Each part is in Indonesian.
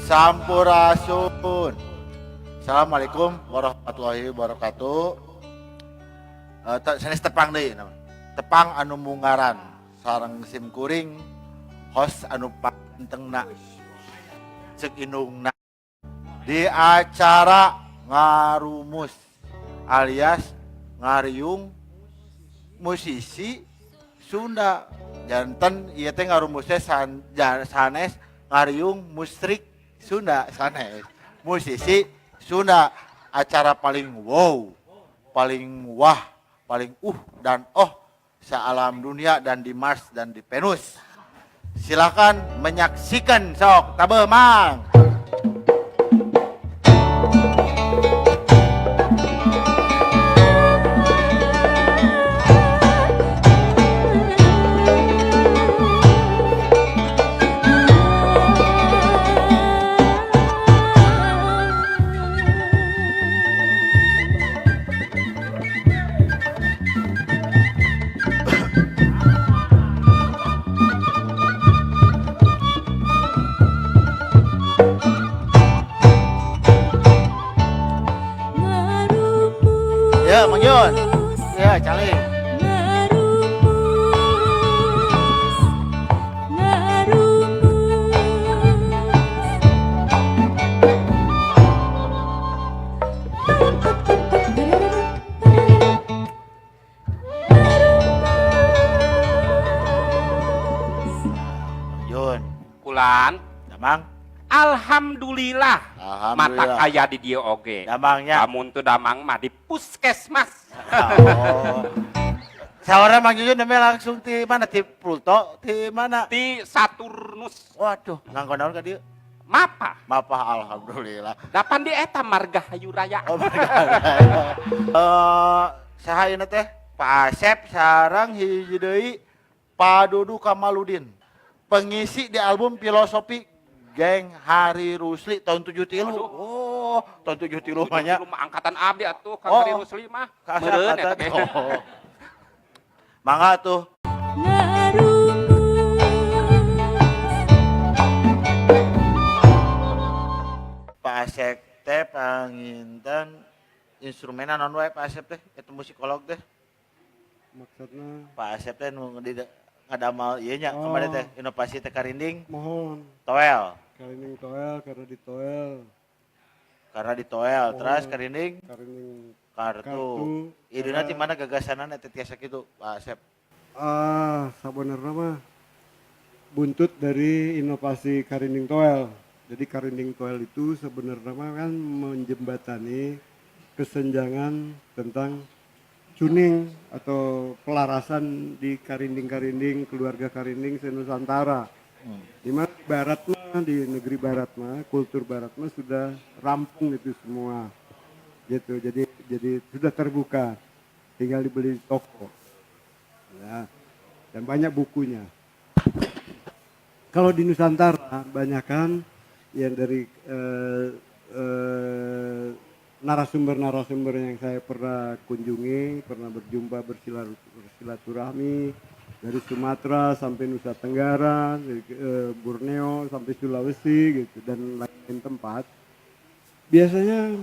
Sampurasun. Assalamualaikum warahmatullahi wabarakatuh. Sanes tepang deui nama. Tepang anu mungaran sareng sim kuring host anu pantengna ceuk indungna di acara ngarumus alias ngariung musisi Sunda. Janten ieu teh ngarumusna sanes ngariung musrik Sunda sanes musisi Sunda. Acara paling wow, paling wah, paling dan se-alam dunia dan di Mars dan di Venus. Silakan menyaksikan sok tabeuh mang. Ya, Mang Yun. Ya, cali. Yun. Kulan, Damang. alhamdulillah. Mata kaya di dia oge. Damangnya. Kamu tuh damang mah di puskesmas. Oh. Sawarna Mang Yun namanya langsung di mana? Di Pluto? Di mana? Di Saturnus. Waduh, nganggo naon ka dieu? Mapa. Mapah alhamdulillah. Dapan di eta Margahayu Raya. Oh my God. Saha ieu teh? Pak Asep sareng hiji deui Pak Dudu Kamaludin. Pengisi di album Filosofi Geng Hari Rusli tahun 73. Oh, tahun 73 mah nya. Rumah angkatan abdi atuh Kang Oh. Hari Rusli mah. Meureun eta ge. Oh. Mangga tuh. Pak Asep teh panginten instrumenan non wae Pak Asep teh eta musikolog teh. Maksudnya Pak Asep teh nu ngadamal ieu nya kemarin teh inovasi teh karinding mohon toel. karining toel karena di toel Karena di toel Oh. terus karinding karining kartu. Iduna ti mana gagasanan eta tiasa kitu Pak Asep. Sabenerna mah buntut dari inovasi karining toel. Jadi karining toel itu sebenarnya mah kan menjembatani kesenjangan tentang tuning atau pelarasan di karinding-karinding keluarga karinding se-Nusantara. Di mana barat mah, di negeri barat mah, kultur barat mah sudah rampung itu semua. Gitu. Jadi sudah terbuka. Tinggal dibeli di toko. Ya. Dan banyak bukunya. Kalau di Nusantara banyakan yang dari narasumber-narasumber yang saya pernah kunjungi, pernah berjumpa bersilaturahmi dari Sumatera sampai Nusa Tenggara, dari Borneo sampai Sulawesi gitu dan lain tempat. Biasanya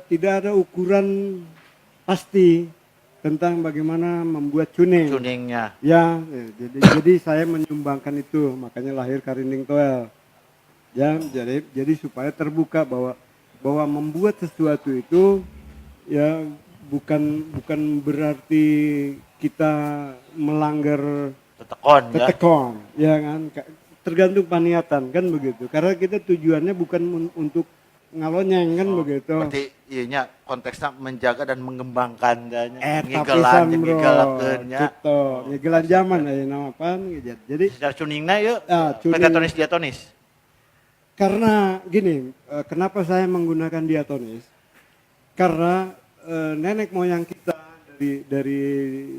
tidak ada ukuran pasti tentang bagaimana membuat tuning. Tuningnya. Ya, jadi saya menyumbangkan itu, makanya lahir Karinding Toel. Ya, jadi supaya terbuka bahwa membuat sesuatu itu ya bukan berarti kita melanggar tetekon ya kan, tergantung paniatan kan begitu, karena kita tujuannya bukan untuk ngalonyeng kan begitu. Berarti iya konteksnya menjaga dan mengembangkan Tapisan bro, ngigelakeunnya. gitu, ngigelan zaman aja nama apa jadi Secara tuningna yuk, tuning. pentatonis diatonis. Karena gini, kenapa saya menggunakan diatonis? Karena nenek moyang kita dari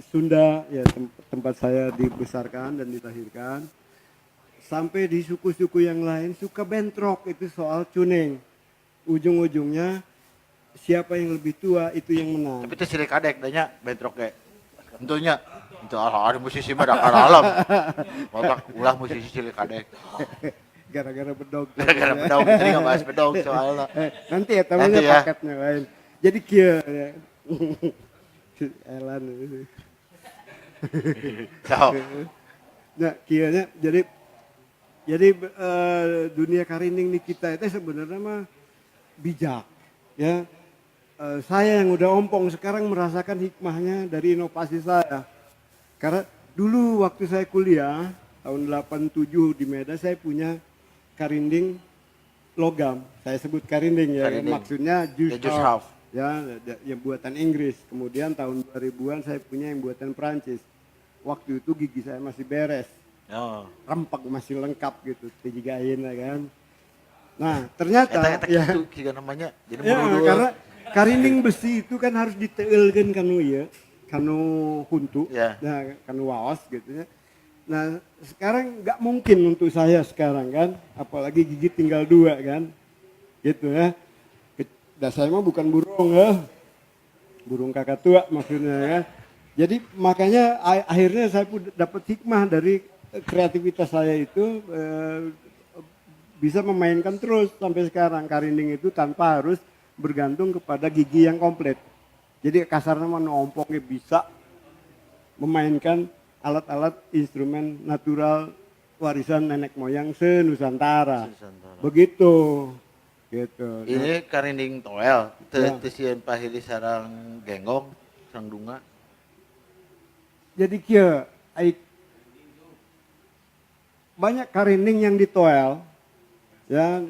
Sunda, ya tempat saya dibesarkan dan dilahirkan, sampai di suku-suku yang lain suka bentrok itu soal tuning. Ujung-ujungnya siapa yang lebih tua itu yang menang. Tapi itu silik kadek danya bentrok kayak. Tentunya itu ada musisi mah dakar alam. Ulah musisi cilik kadek. gara-gara bedog. Gara-gara bedog, tadi nggak bahas bedog soalnya. Nanti ya tamunya Nanti ya. paketnya lain. Jadi kia ya. Elan. So, Nah, kianya jadi dunia karinding di kita itu sebenarnya mah bijak ya. Saya yang udah ompong sekarang merasakan hikmahnya dari inovasi saya. Karena dulu waktu saya kuliah tahun 87 di Medan saya punya karinding logam. Saya sebut karinding ya, Karinding. maksudnya Ya, just just half. half. Ya, yang buatan Inggris. Kemudian tahun 2000-an saya punya yang buatan Prancis. Waktu itu gigi saya masih beres. oh. Rempak masih lengkap gitu, tijigain ya kan. Nah, ternyata Eta ya, gitu juga namanya. Jadi ya murudu. karena karinding besi itu kan harus diteelkeun kanu ya, kanu huntu, Ya. nah, kanu waos gitu ya. Nah, sekarang nggak mungkin untuk saya sekarang kan, apalagi gigi tinggal 2 kan, gitu ya. Dan saya mah bukan burung ya, burung kakak tua maksudnya ya. Jadi makanya akhirnya saya pun dapat hikmah dari kreativitas saya itu bisa memainkan terus sampai sekarang karinding itu tanpa harus bergantung kepada gigi yang komplit. Jadi kasarnya mah ompongnya bisa memainkan alat-alat instrumen natural warisan nenek moyang se-Nusantara. Nusantara. Begitu. Gitu. Ini karinding toel, Ya. teu sieun pahili sarang genggong, sarang dunga. Jadi kia banyak karinding yang ditoel ya,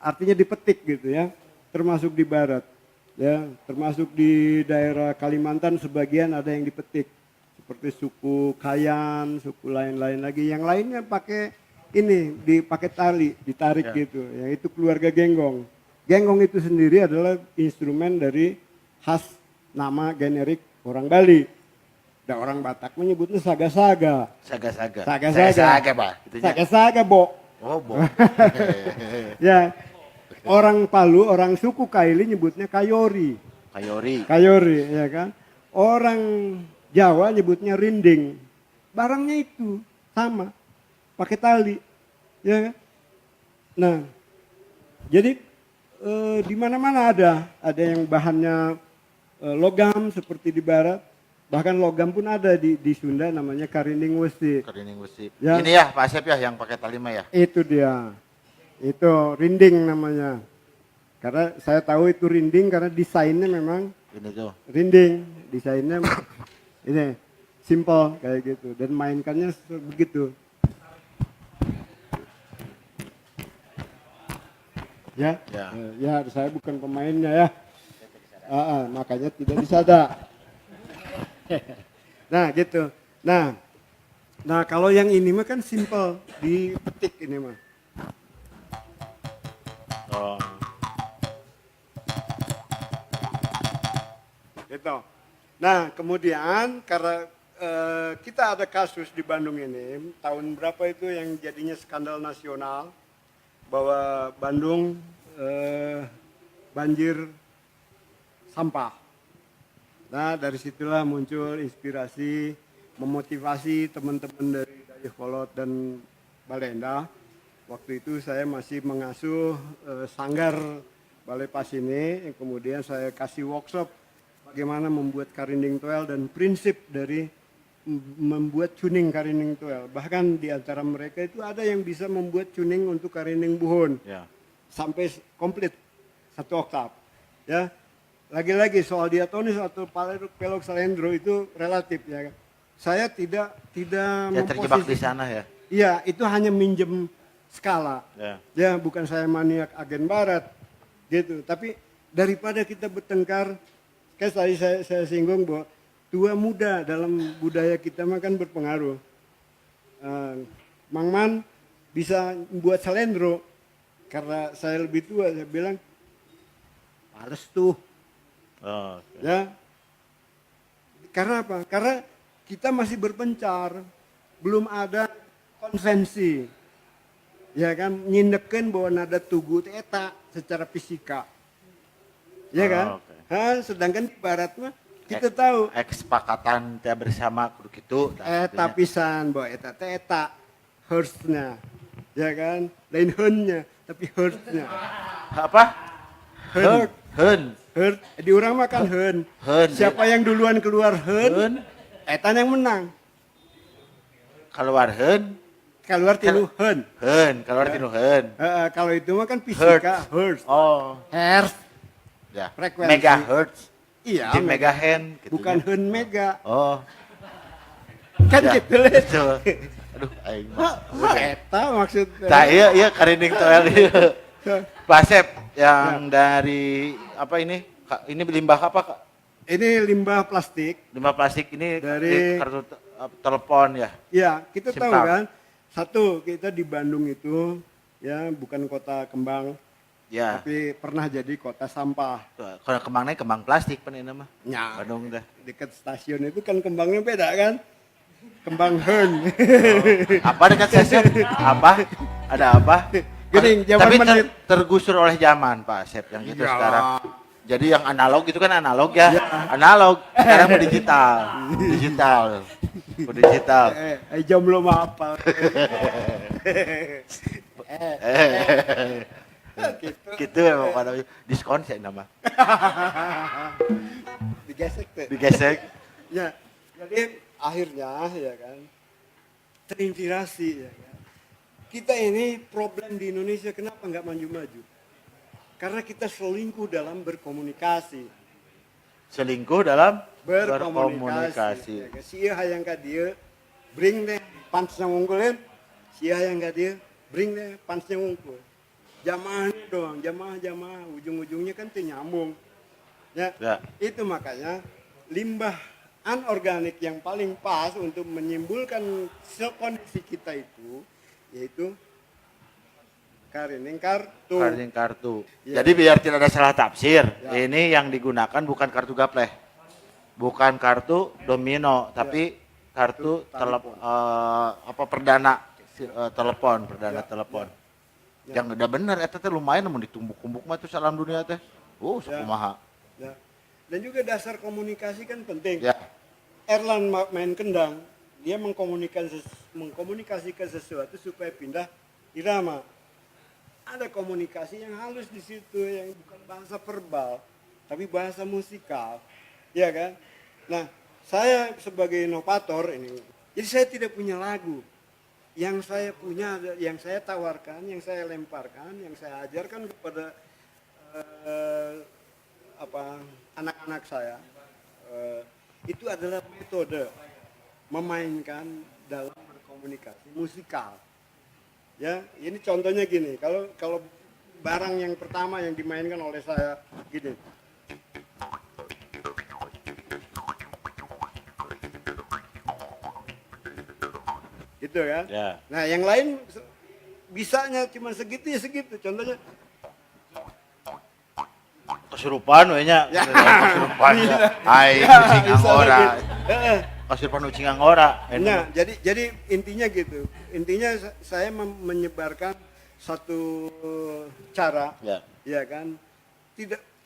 artinya dipetik gitu ya, termasuk di barat ya, termasuk di daerah Kalimantan sebagian ada yang dipetik seperti suku Kayan, suku lain-lain lagi, yang lainnya pakai ini dipakai tali, ditarik Ya. gitu, yang itu keluarga genggong. Genggong itu sendiri adalah instrumen dari khas nama generik orang Bali. Dan orang Batak menyebutnya saga-saga. Saga-saga. Saga-saga. Saga, Pak. Itunya. Saga-saga, Bo. Oh, bo. Ya. Orang Palu, orang suku Kaili nyebutnya kayori. Kayori. Kayori, ya kan. Orang Jawa nyebutnya rinding. Barangnya itu sama. Pakai tali. Ya kan? Nah, jadi di mana-mana ada yang bahannya logam seperti di barat. Bahkan logam pun ada di Sunda namanya karinding wesi. Karinding besi. Ya. Ini ya Pak Asep ya yang pakai tali mah ya. Itu dia. Itu rinding namanya. Karena saya tahu itu rinding karena desainnya memang Ini tuh. rinding. Desainnya ini simple kayak gitu. Dan mainkannya begitu. Ya, Ya. ya saya bukan pemainnya ya. Makanya tidak disada. Nah gitu. Nah kalau yang ini mah kan simple, dipetik ini mah. Oh. Gitu. Nah kemudian karena kita ada kasus di Bandung ini, tahun berapa itu yang jadinya skandal nasional bahwa Bandung banjir sampah. Nah dari situlah muncul inspirasi, memotivasi teman-teman dari Dayakolot dan Balenda. Waktu itu saya masih mengasuh sanggar Balai Pas ini, yang kemudian saya kasih workshop bagaimana membuat karinding toel dan prinsip dari membuat tuning karinding toel. Bahkan di antara mereka itu ada yang bisa membuat tuning untuk karinding buhon Ya. sampai komplit 1 oktav. Ya, lagi-lagi soal diatonis atau pelok salendro itu relatif ya. Saya tidak Ya terjebak di sana ya. Iya, itu hanya minjem skala. Ya. Ya, bukan saya maniak agen barat gitu. Tapi daripada kita bertengkar, kayak tadi saya singgung bahwa tua muda dalam budaya kita mah kan berpengaruh. Mang Man bisa buat salendro karena saya lebih tua, saya bilang males tuh. Oh, oke. Ya. Karena apa? Karena kita masih berpencar, belum ada konvensi. Ya kan, nyindekeun bahwa nada tugu teh eta secara fisika. Ya kan? Oh, oke. Sedangkan di barat mah kita tahu Kesepakatan teh bersama kudu kitu. eta pisan bahwa eta teh eta hertznya. ya kan? Lain hen-nya, tapi hurt-nya. Apa? Hurt. Hen. Hurt. Di orang makan hen. Hen. Siapa yang duluan keluar hen, Hen. etan yang menang. Keluar hen. Keluar tilu hen. Hen. Keluar tinu hen. Kalau itu mah kan fisika, hertz. Oh. Hertz. Ya. Frekuensi. Megahertz. Iya. Jadi megahen. Gitu Bukan ya. hen mega. Oh. Kan Ya, gitu lah. gitu. Aduh, aing mah. Mah eta maksudnya. Nah, iya Karining Toel ieu. Pak Asep yang dari apa ini? Ini limbah apa, Kak? Ini limbah plastik. Limbah plastik ini Dari- kartu telepon ya. Ya, kita SIM tahu card. kan. Satu, kita di Bandung itu ya bukan kota kembang, Ya. tapi pernah jadi kota sampah. Kalau kembangnya kembang plastik pan ini mah. Ya, Bandung dah. dekat stasiun itu kan kembangnya beda kan? Kembang hen. Apa dekat stasiun? Apa? Ada apa? Gini, zaman Tapi menit. tergusur oleh zaman Pak Asep yang gitu Ya. sekarang. Jadi yang analog itu kan analog ya. Analog, sekarang mau digital. Digital. Mau digital. Jomblo mah apa? Gitu memang pada diskon sih nama. Digesek tuh. Digesek. Ya, jadi akhirnya ya kan terinspirasi ya kan. Kita ini problem di Indonesia kenapa nggak maju-maju? Karena kita selingkuh dalam berkomunikasi. Selingkuh dalam Berkomunikasi. Ya kan? Si hayang ka dieu bring deh pansnya ngungkulin. Si hayang ka dieu bring deh pansnya ngungkul. Jamaahnya doang, jamaah ujung-ujungnya kan teu nyambung. Ya, Ya. itu makanya limbah anorganik yang paling pas untuk menyimpulkan kondisi kita itu yaitu karining kartu. Karining kartu. Ya. Jadi biar tidak ada salah tafsir, Ya. ini yang digunakan bukan kartu gapleh. Bukan kartu domino, tapi kartu telepon. perdana telepon, perdana Ya. telepon. Ya. Yang udah bener eta teh lumayan mun ditumbuk-tumbuk mah tuh salam dunia teh. Sakumaha. Ya. Dan juga dasar komunikasi kan penting. Ya. Erlan main kendang, dia mengkomunikasikan sesuatu supaya pindah irama. Ada komunikasi yang halus di situ yang bukan bahasa verbal, tapi bahasa musikal, ya kan? Nah, saya sebagai inovator ini, jadi saya tidak punya lagu. Yang saya punya, yang saya tawarkan, yang saya lemparkan, yang saya ajarkan kepada anak-anak saya, itu adalah metode memainkan dalam berkomunikasi musikal. Ya, ini contohnya gini, kalau barang yang pertama yang dimainkan oleh saya gini. Gitu kan? Ya. Nah, yang lain bisanya cuma segitu ya segitu. Contohnya Kesurupan we nya. Ya. Kesurupan ya. Ai Ya, kucing bisa angora. gitu. Kesurupan kucing angora. Nah, jadi intinya gitu. Intinya saya menyebarkan satu cara, Ya. ya kan.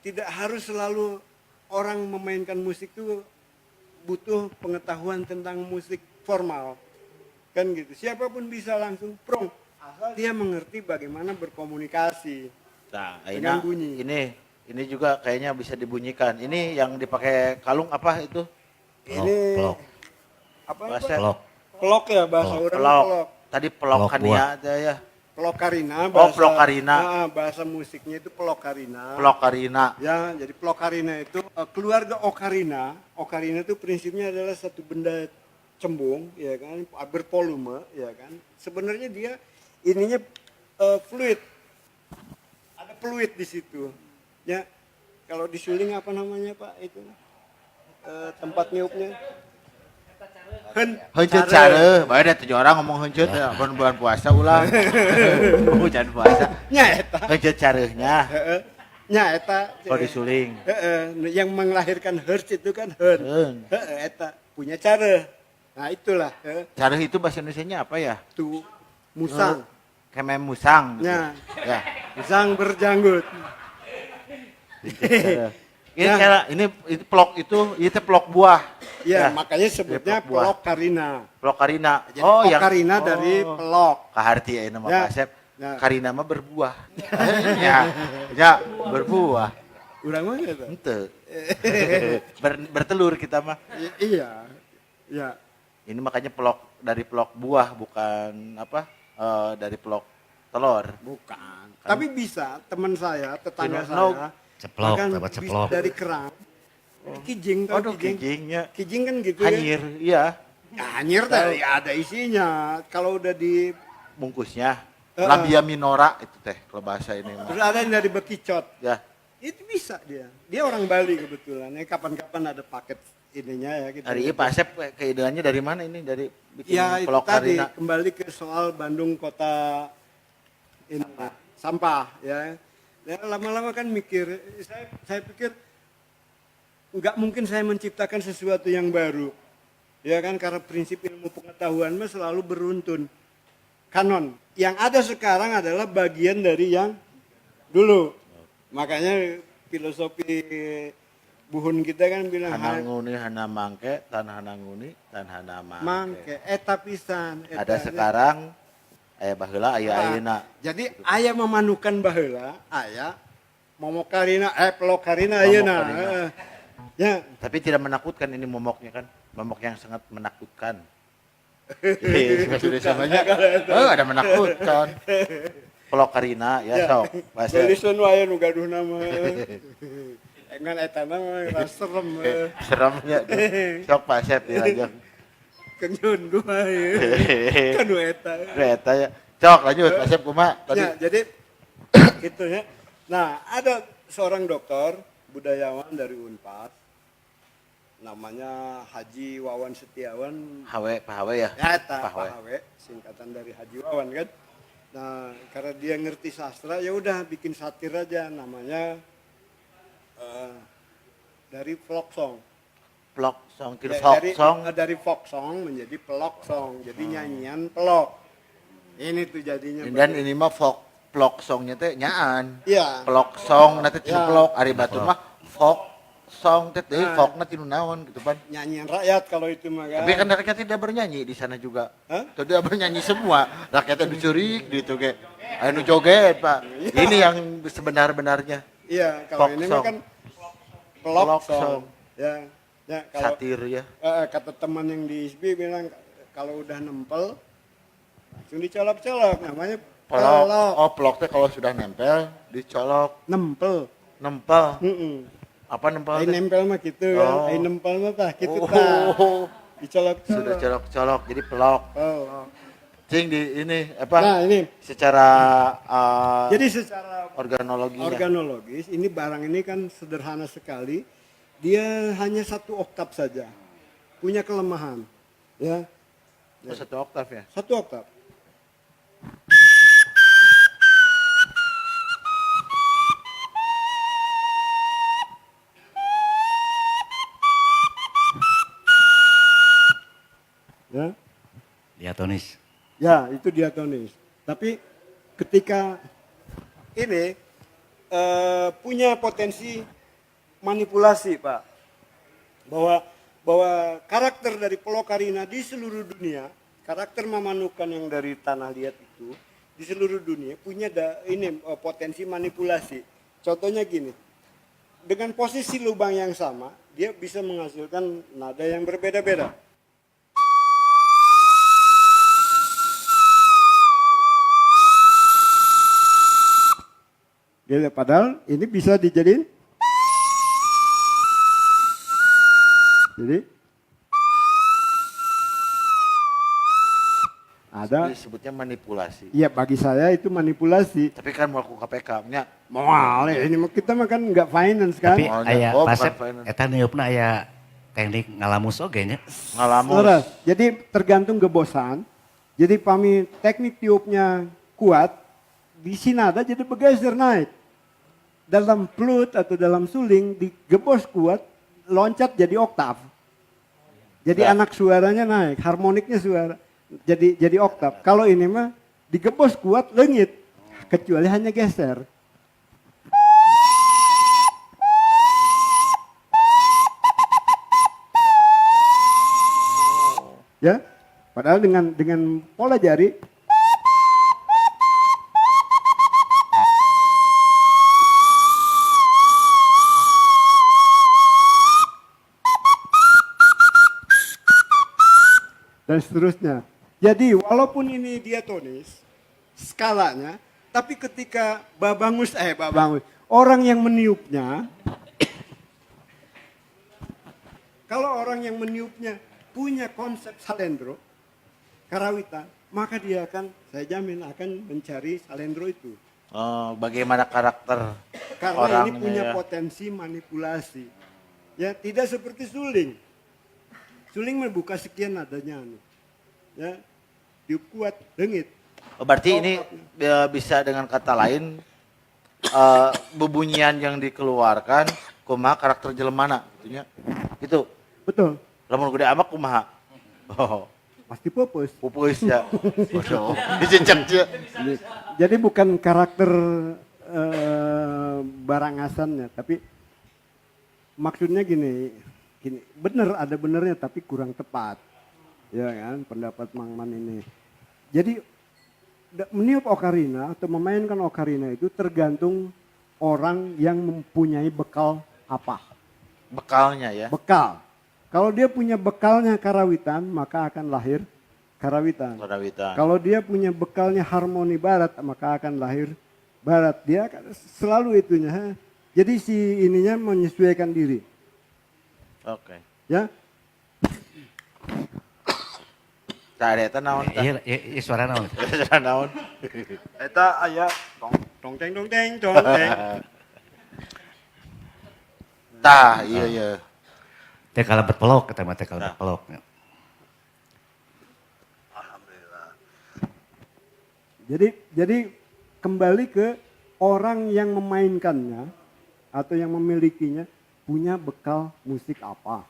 Tidak harus selalu orang memainkan musik itu butuh pengetahuan tentang musik formal, kan gitu. Siapapun bisa langsung prong, asal dia mengerti bagaimana berkomunikasi. Nah, Dengan bunyi. Ini juga kayaknya bisa dibunyikan. Ini yang dipakai kalung apa itu? Ini Pelok. apa? Bahasa Pelok. Pelok ya bahasa orang pelok. pelok. Tadi pelok Pelok kania buah. aja ya. Pelokarina, pelokarina. bahasa musiknya itu pelokarina. Pelok karina. Ya, jadi pelokarina itu keluarga okarina. Okarina itu prinsipnya adalah satu benda cembung, ya kan, bervolume, ya kan. Sebenarnya dia ininya fluid. Ada fluid di situ. Ya, kalau disuling apa namanya Pak itu? Tempat niupnya. Heuncet care, bae da 7 orang ngomong heuncet ya, bulan puasa ulah. Hujan puasa. Nya eta. Heuncet careuhnya Heeh. Nya eta. kalau disuling. Yang melahirkan hertz itu kan hen. Heun. Eta punya cara. Nah, itulah Careuh itu bahasa Indonesianya apa ya? tu musang. Keme musang. Gitu. Ya. Ya. Musang berjanggut. Careuh. Ini Ya. cara ini pelok itu pelok buah. Ya, Ya, makanya sebutnya pelok buah. pelok karina. Pelok karina. Jadi karina dari pelok. Kaharti ya nama Ya. Pak Asep. Ya. Karina mah berbuah. Ya, ya berbuah. Urang mah gitu. Ente. Bertelur kita mah. Iya. Ya. Ini makanya pelok dari pelok buah bukan apa? Dari pelok telur. Bukan. Tapi bisa teman saya, tetangga No. saya. Ceplok, makan dapat bis ceplok. dari kerang. Kijing tau Aduh, kijing. kijingnya. Kijing kan gitu Hanyir, iya. ya. Hanyir tadi ada isinya. Kalau udah di Bungkusnya. Labia minora itu teh kalau bahasa ini mah. terus ada yang dari bekicot. Ya. Itu bisa dia. Dia orang Bali kebetulan. Kapan-kapan ada paket ininya ya gitu. Hari ini Pak Asep keideannya dari mana ini? Dari bikin Ya itu pelok tadi karina. kembali ke soal Bandung kota ini sampah ya. Ya, lama-lama kan mikir, saya pikir nggak mungkin saya menciptakan sesuatu yang baru, ya kan karena prinsip ilmu pengetahuan mah selalu beruntun. Kanon yang ada sekarang adalah bagian dari yang dulu. Makanya filosofi buhun kita kan bilang Hananguni hana mangke, tan hananguni, tan hana mangke. mangke eta pisan. Ada sekarang aya baheula aya ayeuna. Jadi aya memanukan baheula, aya momokarina pelokarina ayeuna. Momokarina. Ya, Tapi tidak menakutkan ini momoknya kan. Momok yang sangat menakutkan. Sudah samanya. Ada menakutkan. Pelok karina ya sok. Bahasa Belisun wae nu gaduh nama. Engan eta mah serem. seremnya. Sok Pak Asep ya aja. Kenyun dua ya. Kan eta. Kereta ya. Sok lanjut Pak Asep kumaha tadi. Ya, jadi gitu ya. Nah, ada seorang dokter budayawan dari Unpad namanya Haji Wawan Setiawan. Pak Hawe ya. Ya, eta Pak Hawe. Pak Hawe, singkatan dari Haji Wawan kan. Nah, karena dia ngerti sastra, ya udah bikin satir aja namanya dari folk song. Pelok song, Ya, folk song. dari folk song menjadi pelok song, jadi nyanyian pelok. Ini tuh jadinya. Dan ini mah pelok songnya teh nyaan. Iya. Pelok song nanti Ya. pelok ari batur mah folk song teh Nah. folkna tinu naon gitu kan. Nyanyian rakyat kalau itu mah kan. Tapi kan rakyat tidak bernyanyi di sana juga. Hah? Tidak bernyanyi semua. Rakyatnya dicurik gitu kayak. Ayo nu joget, Pak. Ini yang sebenar-benarnya. Iya, kalau Folk ini song. mah kan pelok Pelok song. song. Ya. Ya, kalau Satir ya. kata teman yang di ISBI bilang kalau udah nempel langsung dicolok-colok namanya Pelok. pelok. Oh, pelok teh kalau sudah nempel dicolok, Nempel. nempel. Heeh. Apa nempel? Ai teh? nempel mah gitu kan. Oh. Ai nempel mah tah gitu tah. Oh. Dicolok-colok. Sudah colok-colok jadi pelok. Pelok. Cing di ini apa? Nah, ini. Secara Jadi secara organologinya. organologis ini barang ini kan sederhana sekali. Dia hanya 1 oktav saja. Punya kelemahan. Ya, Oh, 1 oktav ya. 1 oktav. Ya. Diatonis. Ya, itu diatonis. Tapi ketika ini punya potensi manipulasi, Pak. Bahwa karakter dari Pelokarina di seluruh dunia, karakter Mamanukan yang dari tanah liat itu di seluruh dunia punya potensi manipulasi. Contohnya gini. Dengan posisi lubang yang sama, dia bisa menghasilkan nada yang berbeda-beda. Gitu, padahal ini bisa dijadiin. Jadi ada. Disebutnya manipulasi. Iya, bagi saya itu manipulasi. Tapi kan mau aku KPK nya Moal ini mah kita mah kan nggak finance kan. Tapi Oh, aya oh, bukan Pasep finance. eta niupna aya teknik ngalamus oge nya. ngalamus. Laras, jadi tergantung gebosan. Jadi pami teknik tiupnya kuat, di sinada jadi bergeser naik. Dalam flute atau dalam suling digebos kuat, loncat jadi oktav. Jadi Ya. anak suaranya naik, harmoniknya suara jadi oktav. Kalau ini mah digebos kuat leungit, kecuali hanya geser. Ya, padahal dengan pola jari dan seterusnya. Jadi walaupun ini diatonis skalanya, tapi ketika babangus orang yang meniupnya, kalau orang yang meniupnya punya konsep salendro, karawitan, maka dia akan, saya jamin akan mencari salendro itu. Bagaimana karakter Karena orangnya ini punya ya. potensi manipulasi. Ya, tidak seperti suling. Suling membuka sekian nadanya. Ya, tiup kuat, dengit. Berarti ini bisa dengan kata lain bebunyian yang dikeluarkan kumaha karakter jelemana gitunya. Gitu. Betul. Lamun gede amak kumaha. Oh, Pasti pupus. pupus ya. Waduh, dicecek ya. Jadi bukan karakter barangasannya, tapi maksudnya gini, benar ada benernya tapi kurang tepat, ya kan pendapat Mang Man ini. Jadi meniup ocarina atau memainkan ocarina itu tergantung orang yang mempunyai bekal apa. Bekalnya ya. Bekal. Kalau dia punya bekalnya karawitan, maka akan lahir karawitan. Karawitan. Kalau dia punya bekalnya harmoni barat, maka akan lahir barat. Dia selalu itunya. Jadi si ininya menyesuaikan diri. Oke. Ya. Tah eta naon tah? Iya suara naon. Suara naon? Eta aya tong teng tong teng tong teng. Tah, iya. Teh kalebet pelok kata mah teh kalebet pelok. Jadi kembali ke orang yang memainkannya atau yang memilikinya punya bekal musik apa,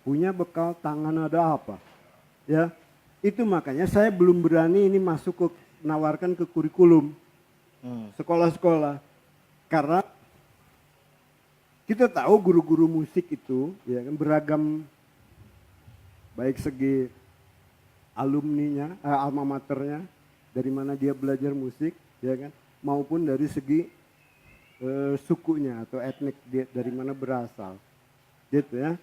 punya bekal tangan ada apa, ya itu makanya saya belum berani ini masuk ke nawarkan ke kurikulum sekolah-sekolah karena kita tahu guru-guru musik itu ya kan beragam baik segi alumninya, alma maternya, dari mana dia belajar musik, ya kan, maupun dari segi sukunya atau etnik dia dari mana berasal, gitu ya.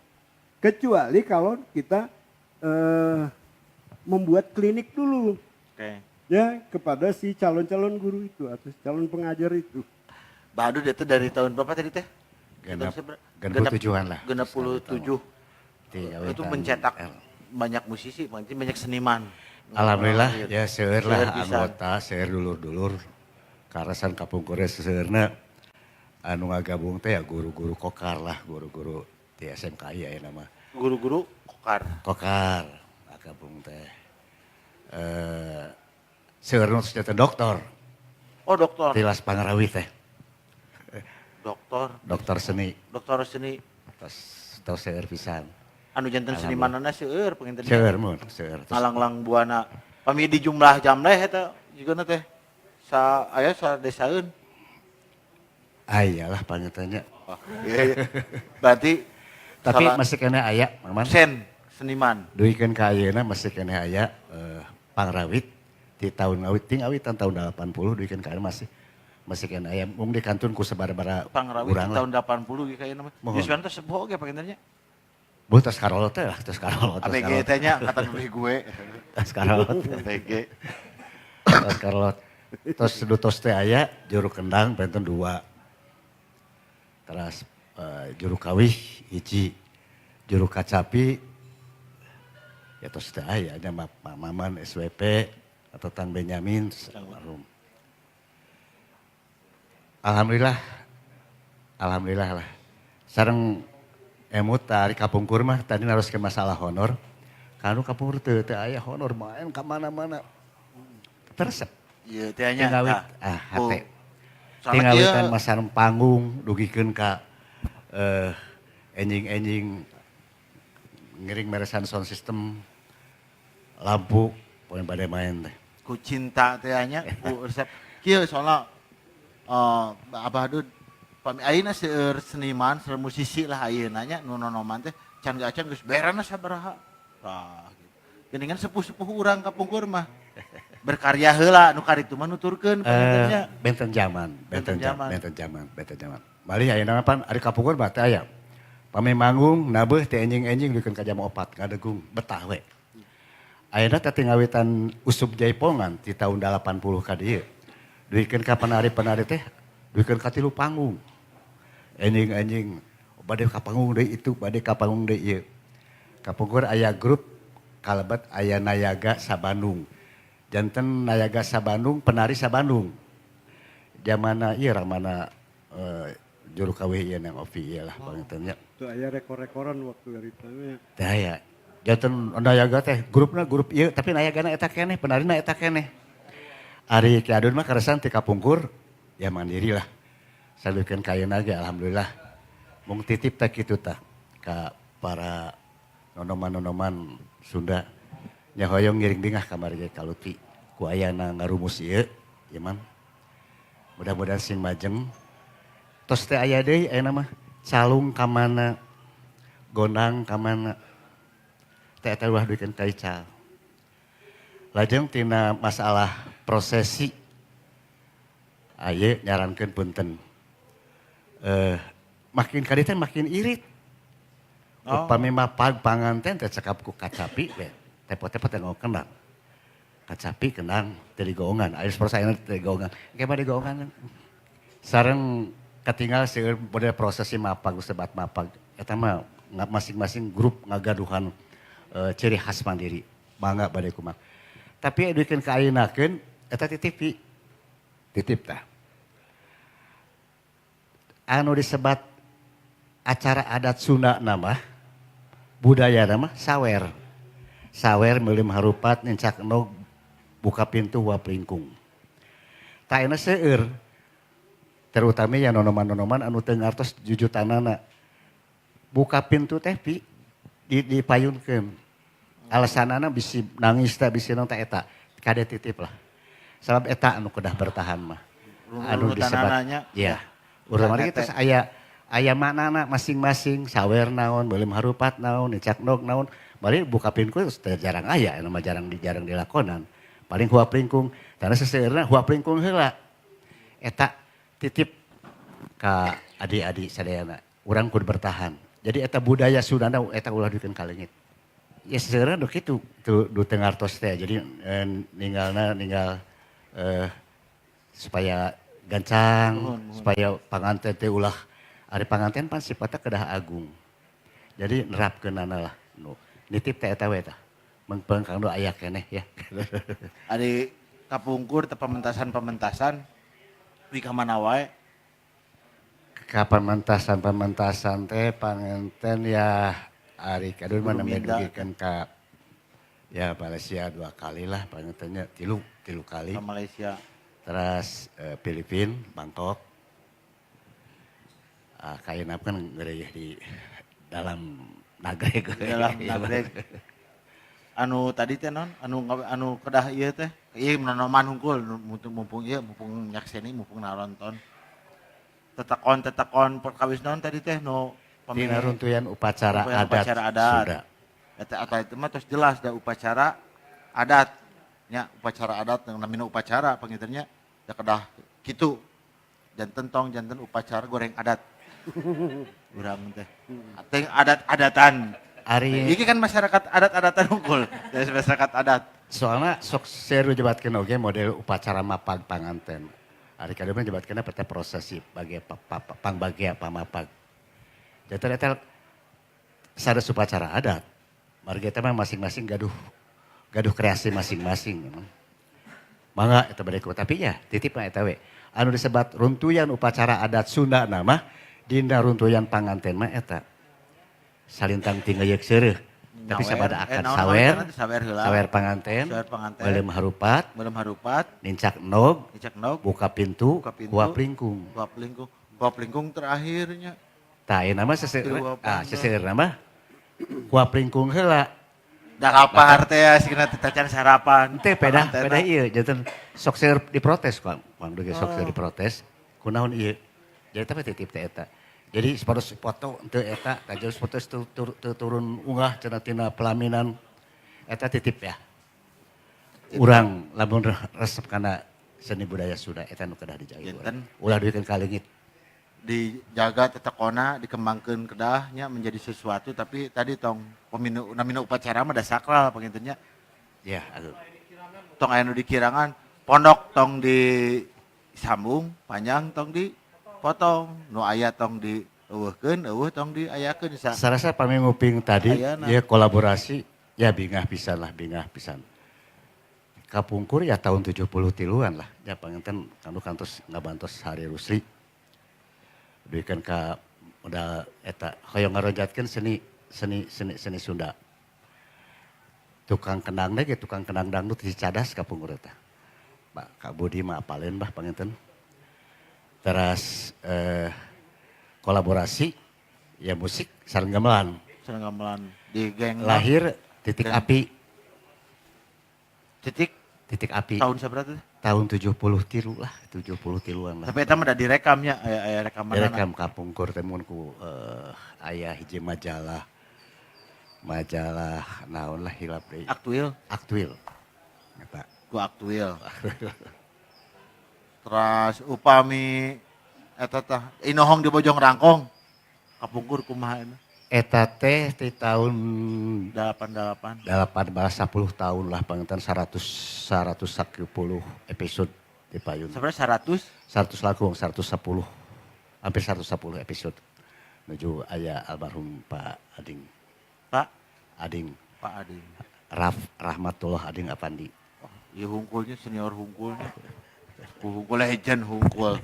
Kecuali kalau kita membuat klinik dulu, ya kepada si calon-calon guru itu atau calon pengajar itu. Badut itu dari tahun berapa tadi teh? Genap 7-an lah. Genap 27. Itu mencetak banyak musisi, banyak seniman. Alhamdulillah ya seueur Seueur lah pisan. anggota, seueur dulur-dulur. Karasan kapungkurnya seueurna anu ngagabung teh ya guru-guru kokar lah, guru-guru di SMKI ya nama. Guru-guru kokar. Kokar ngagabung teh. Seueurna ternyata doktor, Oh, doktor. tilas Pangarawi teh. Doktor seni, Doktor seni. tos seueur pisan. Anu janten senimanana seueur pengen tadi. Seueur mun, seueur. Terus Ngalang-lang buana. Pami di jumlah jamleh eta jigana teh. Aya sa desaeun. ayalah pangetanya. Oh, iya. Berarti Tapi salah masih kena aya, Maman. seniman. Duikeun ka ayeuna masih kena aya pangrawit di tahun awitan tahun 80 duikeun ka ayeuna masih kena aya mung dikantun ku sabara-bara Pangrawit urang lah. tahun 80 ge kayaknya mah. Mohon. Geus teh sepuh ge pengen tanya. Bu tos karolot teh lah, tos karolot. ABG teh nya kata gue. Tos karolot. ABG. Tos karolot. Tos sedutos teh aya juru kendang benten 2. Terus juru kawih hiji, juru kacapi ya tos teh aya nya Maman SWP atau Tang Benyamin almarhum. Alhamdulillah lah. Sareng emut tari kapungkur mah tadi harus ke masalah honor. Kanu kapungkur teu aya honor main ka mana-mana. Teresep. Iya teh nya. Tingawit hate. Soalnya Tingawitan ieu masareng panggung dugikeun ka enjing-enjing ngiring meresan sound system lampu poin pada main teh. ku cinta teh nya ku resep. Kieu soalna Abah Dud pami ayeuna seueur seniman, seueur musisi lah ayeuna nya nu nonoman teh can gacan geus berana sabaraha. Tah gitu. Geningan sepuh-sepuh urang kapungkur mah. Berkarya heula nu karitu mah nuturkeun pangintennya. Benten zaman, Benten zaman. benten zaman. Bali ayeuna pan ari kapungkur mah teh aya. Pame manggung nabeuh teh enjing-enjing dikeun ka jam 4 ngadegung betah we. Ayeuna teh ngawitan usub jaipongan di tahun 80 ka dieu. Duikeun ka penari-penari teh duikeun ka 3 panggung. Enjing-enjing bade ka panggung deui itu, bade ka panggung deui ieu. Kapungkur aya grup kalebet aya Nayaga Sabandung. Janten Nayaga Sabandung, penari Sabandung. Zamana ieu ramana juru kawih ieu nang Ovi ieu lah pangintennya. Itu aya rekor-rekoran waktu dari tanya. Teh aya. Janten Nayaga teh grupna grup ieu tapi Nayagana eta keneh, penarina eta keneh. Ari Ki Adun mah karesan ti kapungkur ya mandiri lah. Saleukeun ka ayeuna ge alhamdulillah. Mung titip teh kitu tah ka para nonoman-nonoman Sunda. Nya hoyong ngiring dingah kamari ge kaluti. Ku ayana ngarumus ieu, ieu man. Mudah-mudahan sing majeng. Tos teh aya deui ayeuna mah calung ka mana, gondang ka mana. Teh eta ulah duikeun ka ical. Lajeng tina masalah prosesi aye nyarankeun punten. Makin kali teh makin irit. Upami mapag panganten teh cekap ku kacapi we. Tepot-tepot teh kenang. Kacapi kenang teu digoongan. Aya prosesna teu digoongan. Engke mah digoongan. Sareng katinggal seueur model prosesi mapag sebat mapag. Eta mah masing-masing grup ngagaduhan ciri khas mandiri. Bangga bade kumaha. Tapi duikeun ka ayeunakeun eta titipi. Titip tah. Anu disebat acara adat Sunda nama budaya nama sawer. Sawer meuli harupat nincak enog buka pintu wapringkung. Ta euna seueur terutama ya nonoman-nonoman anu teu ngartos jujutanana. Buka pintu teh dipayunkeun. Alasanana bisi nangis teh bisi naon teh eta. Kade titip lah. Sabab eta anu kedah bertahan mah. Anu disebat ya. Urang mari teh aya maknana masing-masing sawer naon, meuli harupat naon, nicak nog naon. Bari buka pintu teh jarang aya, anu mah jarang dilakonan. Paling huap pringkung, karena seseueurna huap pringkung heula. Eta titip ka adik-adik sadayana. Urang kudu bertahan. Jadi eta budaya Sunda eta ulah duikeun ka leungit. Ya seseueurna do kitu, du teu ngartos teh. Jadi ninggal supaya gancang, supaya panganten teh ulah ari panganten pan sifatna kedah agung. Jadi nerapkeunana lah. Nitip teh eta we tah. Mengpeung kanggo aya keneh ya. Ari kapungkur teh pementasan wi ka mana wae? Ka pementasan teh panganten ya ari kadun mah nembe dugikeun ka ya Malaysia 2 kali lah pangantennya 3 kali. Ke Malaysia. Terus Filipina, Bangkok. Kayeuna kan ngeureuh di dalam nagreg. Dalam nagreg. Anu tadi teh non, anu kedah ieu teh, ieu nonoman hungkul mumpung nyakseni mumpung naronton. Tetekon perkawis naon tadi teh nu Dina runtuyan upacara adat Sunda. Eta itu mah tos jelas da upacara adat. Nya upacara adat yang namina upacara pangintennya da kedah kitu. Janten upacara goreng adat. Urang teh. Teh adat-adatan. Ari Iki kan masyarakat adat-adatan unggul, dari masyarakat adat. soalnya sok seru jebatkeun oge model upacara mapag panganten. Ari kadeu mah jebatkeunna pete prosesi bage pangbagia pamapag. Jadi eta sanes upacara adat. Margi eta mah masing-masing gaduh kreasi masing-masing. Mangga eta bade ku tapi ya titip mah eta we. Anu disebat runtuyan upacara adat Sunda nama dina runtuyan panganten mah eta salintang tingeuyeuk seureuk. Tapi sabada akan sawer panganten, belum harupat, nincak nog, buka pintu, huap lingkung terakhirnya. Tah ieu nama seseueur nama huap lingkung heula. Da kapar teh asikeuna tetacan sarapan. Teh peda ieu janten sok seueur diprotes kuang duge sok seueur diprotes. Kunaon ieu? Jadi tapi titip teh eta. Jadi foto teu eta, tajus foto turun unggah cenah tina pelaminan. Eta titip ya. Urang lamun resep kana seni budaya Sunda eta nu kedah dijaga. Enten. Ulah duikeun kalengit. Dijaga tetekona, dikembangkan kedahnya menjadi sesuatu, tapi tadi tong namina upacara mah da sakral pangintennya. Ya, aduh. Tong aya nu dikirangan, pondok tong disambung, panjang tong dipotong, nu aya tong dieuweuhkeun, tong diayakeun. Sarasa pami nguping tadi Ayana. ya kolaborasi ya bingah pisan. Kapungkur ya tahun 73-an lah. Ya panginten kanu kantos ngabantos Hari Rusli. Duikeun ka modal eta hoyong ngaronjatkeun seni Sunda. Tukang kenang ge tukang kenang dangdut si cadas kapungkur eta. Kak Budi mah apaleun bah panginten. Teras kolaborasi ya musik sareng gamelan. Sareng gamelan di geng Lahir titik Dan- api. titik Api. tahun seberapa tuh? Tahun 73 lah, 73-an lah. Tapi eta mah da direkamnya, aya rekaman. Direkam kapungkur temun ku aya hiji majalah naon lah hilap deui. Aktuil. Eta. Ku aktuil. Terus upami eta tah inohong di Bojong Rangkong. Kapungkur kumaha eta? Eta teh di tahun 88. 10 tahun lah panginten 110 episode di payun. Sebenarnya 100 100 langkung 110. Hampir 110 episode. Menuju aya almarhum Pak Ading. Pak Ading. Pak Adi. Rahmatullah Ading Apandi. Oh, iya hungkulnya senior hungkulnya. Hungkul legend hungkul.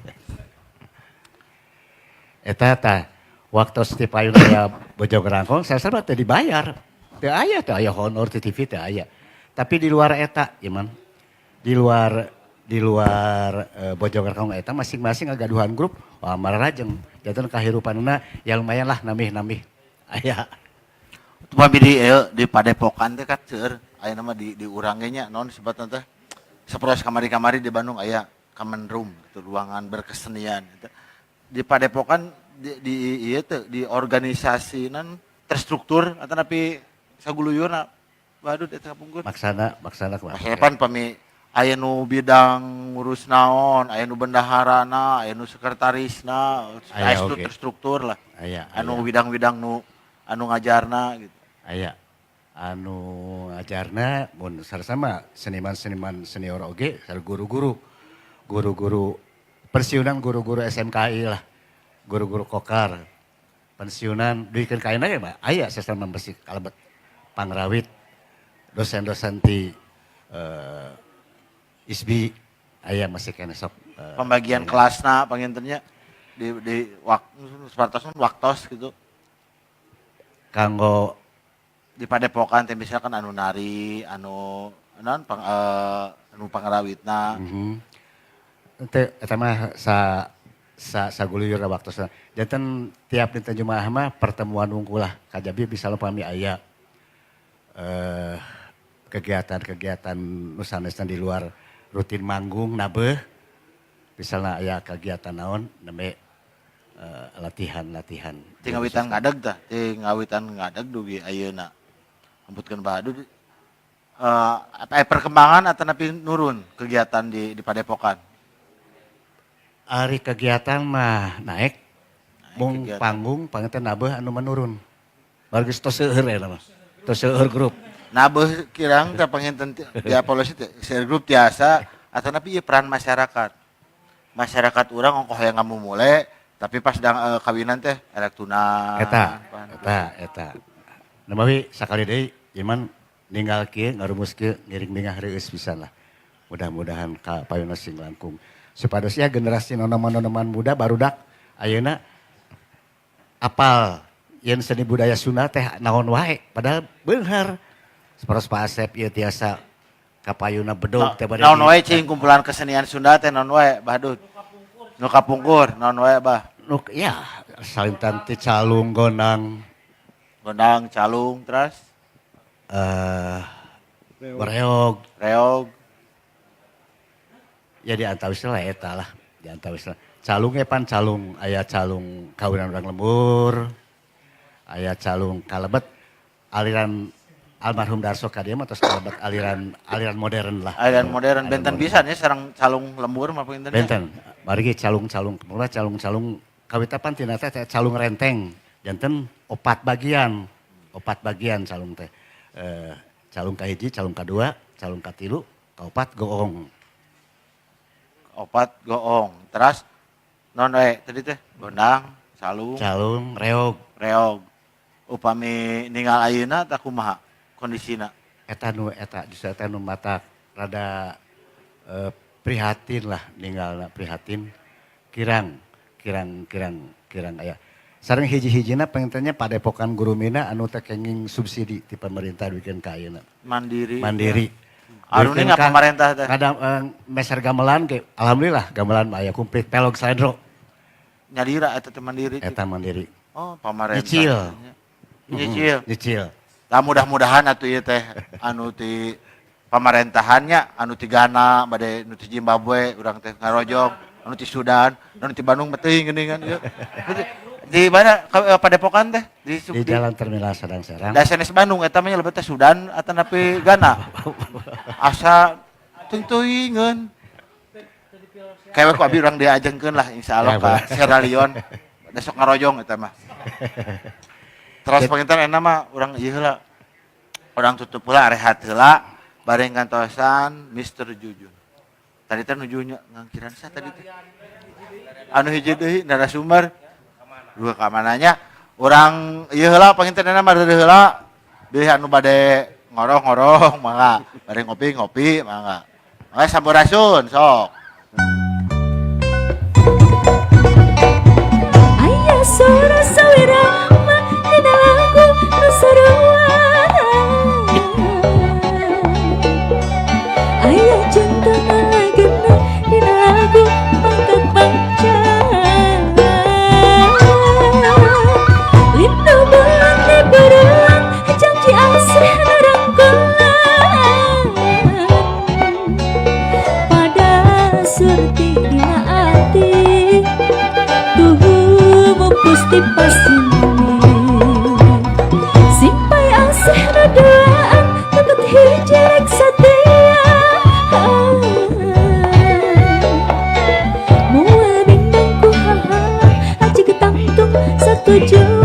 Eta tah waktu di payun aya Bojong Rangkong saya teh dibayar. Teu aya honor ti TV teu aya. Tapi di luar eta, Iman. Di luar Bojong Rangkong eta masing-masing ngagaduhan grup, wah mararajeng. Janten kahirupanna ya lumayan lah namih-namih. Aya. Tapi di Padepokan teh kan seueur aya nama di urang ge nya naon disebutna teh. Saperos kamari-kamari di Bandung aya common room gitu, ruangan berkesenian gitu. Di Padepokan di organisasinan terstruktur atau napi saguluyurna badut eta kapungkur. Maksana kumaha? Hepan pami aya nu bidang ngurus naon, aya nu bendaharana, aya nu sekretarisna, Aya itu oge. terstruktur lah. Aya. Anu bidang-bidang nu anu ngajarna gitu. Aya. Anu ngajarna mun saresama seniman-seniman senior oge sareng guru-guru. Guru-guru pensiunan guru-guru SMKI lah. Guru-guru kokar. Pensiunan duikeun ka ayeuna ge mah aya sesama besi kalebet pangrawit. Dosen-dosen ti ISBI aya masih kena sok Pembagian kelasna pangintennya di waktos gitu. kanggo Di Padepokan teh misalkan anu nari, anu naon anu pangrawitna. Teu eta mah saguluyur waktu janten tiap dinten Jumaah mah pertemuan wungkulah kajabi bisa pami aya kegiatan-kegiatan nu sanesna di luar rutin manggung nabeuh misalnya aya kegiatan naon nembe latihan-latihan. Tingawitan ngadeg tah, tingawitan ngadeg dugi ayeuna. Amputkeun badu perkembangan atau napi nurun kegiatan di Padepokan. Ari kegiatan mah naik, mung kegiatan. panggung panginten nabeuh anu menurun. Bargeus tos seueur eta mah. Tos seueur grup. Nabeuh kirang teh panginten dia polisi teh grup tiasa atau napi ieu peran masyarakat. Masyarakat urang ongkoh yang ngamumule tapi pas dang kawinan teh erek tunang. Eta. Namawi sakali deui iman ninggal kieu ngarumus kieu ngiring bingah reueus pisan lah. Mudah-mudahan ka payuna sing langkung. Supados ya generasi nonoman-nonoman muda barudak ayeuna apal yen seni budaya Sunda teh naon wae padahal bener. Saparos Pak Asep ieu tiasa ka payuna bedog teh bade. Naon wae cing kumpulan kesenian Sunda teh naon wae badut. Nu kapungkur naon wae bah. Nu ya salintan ti calung gondang Gondang, calung, terus bereog. reog. Ya di antawisna lah eta lah, di antawisna. Calung pan calung, aya calung kawinan urang lembur, aya calung kalebet aliran almarhum Darso ka dieu mah tos kalebat aliran modern lah. Aliran modern Aliran benten modern. bisa nya sareng calung lembur mah pinten. Benten, bari ge calung-calung, mula calung-calung kawitapan tina teh calung renteng, janten 4 bagian calung teh. Calung kahiji, calung kadua, calung katilu, kaopat goong. 4 goong. Terus non tadi teh gondang, calung, Calung reog, reog. Upami ninggal ayeuna tah kumaha kondisina? eta justru eta nu matak rada prihatin lah ninggalna prihatin kirang aya. Sareng hiji-hijina pengennya padepokan guru mina anu teh kenging subsidi ti pemerintah bikin ka ayeuna. Mandiri. Anu Anu nya pemerintah teh. Kadang meser gamelan ge alhamdulillah gamelan aya kumplit pelog saledro Nyadira eta teh mandiri. eta mandiri. Oh, pemerintah. Nyicil. Nah, mudah-mudahan atuh ieu teh anu ti pemerintahannya anu ti Ghana bade anu ti Zimbabwe urang teh ngarojong, anu ti Sudan, anu ti Bandung teuing geuningan ieu. Di mana padepokan teh? Di Jalan Terminal Sadang Serang. Da sanes Bandung eta mah lebet teh Sudan atau nepi Ghana. Asa teuing-teuingeun. Kayak ku abi urang diajengkeun lah insyaallah ka Sierra Leone. Besok ngarojong eta mah. Terus pengintan enak mah orang iya heula. Orang tutup heula rehat heula bareng kantosan Mr. Jujun. Tadi teh nujunya ngangkiran sa tadi teh. Anu hiji deui narasumber. Dua ka mananya orang iya heula pengintan enak mah deui heula. Deui anu bade ngorong-ngorong mangga, bade ngopi-ngopi mangga. Mangga sampurasun sok. Ayah suara sawirama dina lagu nu sarua. Ayah cinta ngagena dina lagu pangkat panjang. Lindu bulan di berulang janji asih narangkulan. Pada surti dina ati Gusti pasini simpai asih radaan takut hijrek setia mual bindangku haha aja ketangtung satu jam